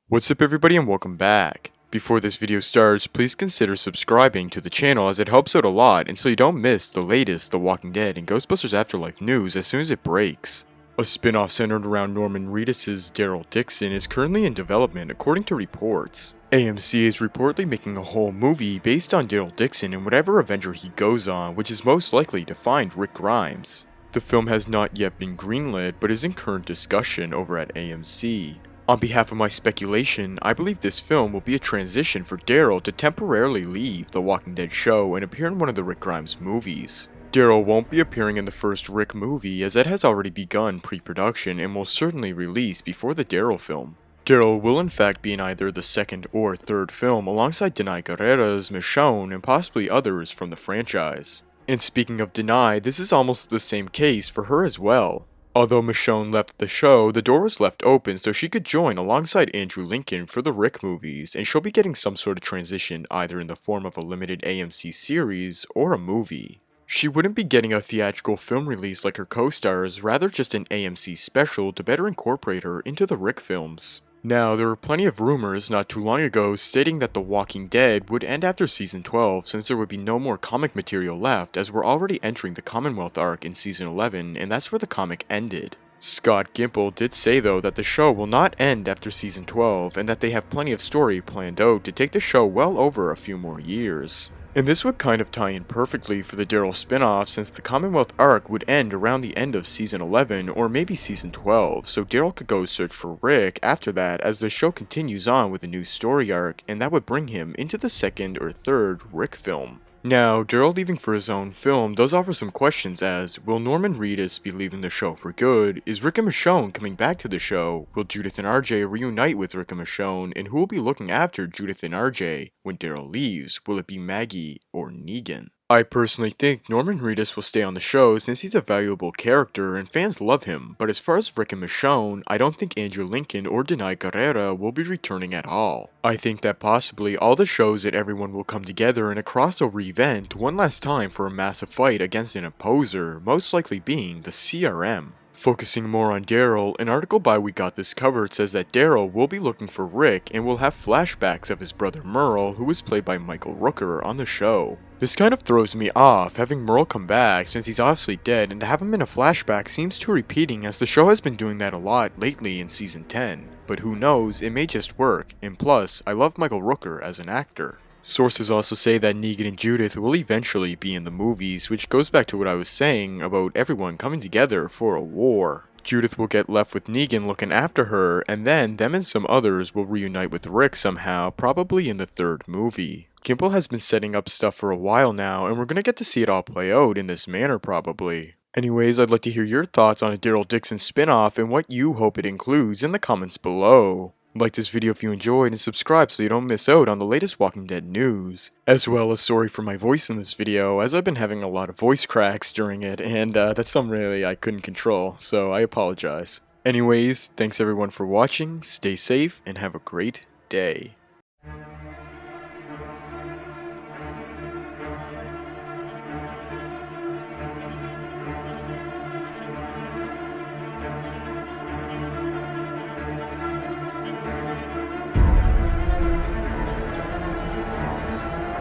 What's up everybody and welcome back. Before this video starts, please consider subscribing to the channel as it helps out a lot and so you don't miss the latest The Walking Dead and Ghostbusters Afterlife news as soon as it breaks. A spin-off centered around Norman Reedus' Daryl Dixon is currently in development according to reports. AMC is reportedly making a whole movie based on Daryl Dixon and whatever adventure he goes on, which is most likely to find Rick Grimes. The film has not yet been greenlit but is in current discussion over at AMC. On behalf of my speculation, I believe this film will be a transition for Daryl to temporarily leave The Walking Dead show and appear in one of the Rick Grimes movies. Daryl won't be appearing in the first Rick movie as that has already begun pre-production and will certainly release before the Daryl film. Daryl will in fact be in either the second or third film alongside Denai Guerrera's Michonne and possibly others from the franchise. And speaking of Denai, this is almost the same case for her as well. Although Michonne left the show, the door was left open so she could join alongside Andrew Lincoln for the Rick movies, and she'll be getting some sort of transition either in the form of a limited AMC series or a movie. She wouldn't be getting a theatrical film release like her co-stars, rather just an AMC special to better incorporate her into the Rick films. Now, there were plenty of rumors not too long ago stating that The Walking Dead would end after Season 12 since there would be no more comic material left as we're already entering the Commonwealth arc in Season 11 and that's where the comic ended. Scott Gimple did say though that the show will not end after Season 12 and that they have plenty of story planned out to take the show well over a few more years. And this would kind of tie in perfectly for the Daryl spin-off since the Commonwealth arc would end around the end of Season 11 or maybe Season 12, so Daryl could go search for Rick after that as the show continues on with a new story arc and that would bring him into the second or third Rick film. Now, Daryl leaving for his own film does offer some questions as, will Norman Reedus be leaving the show for good? Is Rick and Michonne coming back to the show? Will Judith and RJ reunite with Rick and Michonne? And who will be looking after Judith and RJ when Daryl leaves? Will it be Maggie or Negan? I personally think Norman Reedus will stay on the show since he's a valuable character and fans love him, but as far as Rick and Michonne, I don't think Andrew Lincoln or Denai Guerrera will be returning at all. I think that possibly all the shows that everyone will come together in a crossover event one last time for a massive fight against an opposer, most likely being the CRM. Focusing more on Daryl, an article by We Got This Covered says that Daryl will be looking for Rick and will have flashbacks of his brother Merle, who was played by Michael Rooker on the show. This kind of throws me off, having Merle come back since he's obviously dead, and to have him in a flashback seems too repeating as the show has been doing that a lot lately in Season 10. But who knows, it may just work, and plus, I love Michael Rooker as an actor. Sources also say that Negan and Judith will eventually be in the movies, which goes back to what I was saying about everyone coming together for a war. Judith will get left with Negan looking after her, and then them and some others will reunite with Rick somehow, probably in the third movie. Gimple has been setting up stuff for a while now, and we're gonna get to see it all play out in this manner probably. Anyways, I'd like to hear your thoughts on a Daryl Dixon spin-off and what you hope it includes in the comments below. Like this video if you enjoyed and subscribe so you don't miss out on the latest Walking Dead news. As well as sorry for my voice in this video as I've been having a lot of voice cracks during it and that's something really I couldn't control, so I apologize. Anyways, thanks everyone for watching, stay safe and have a great day.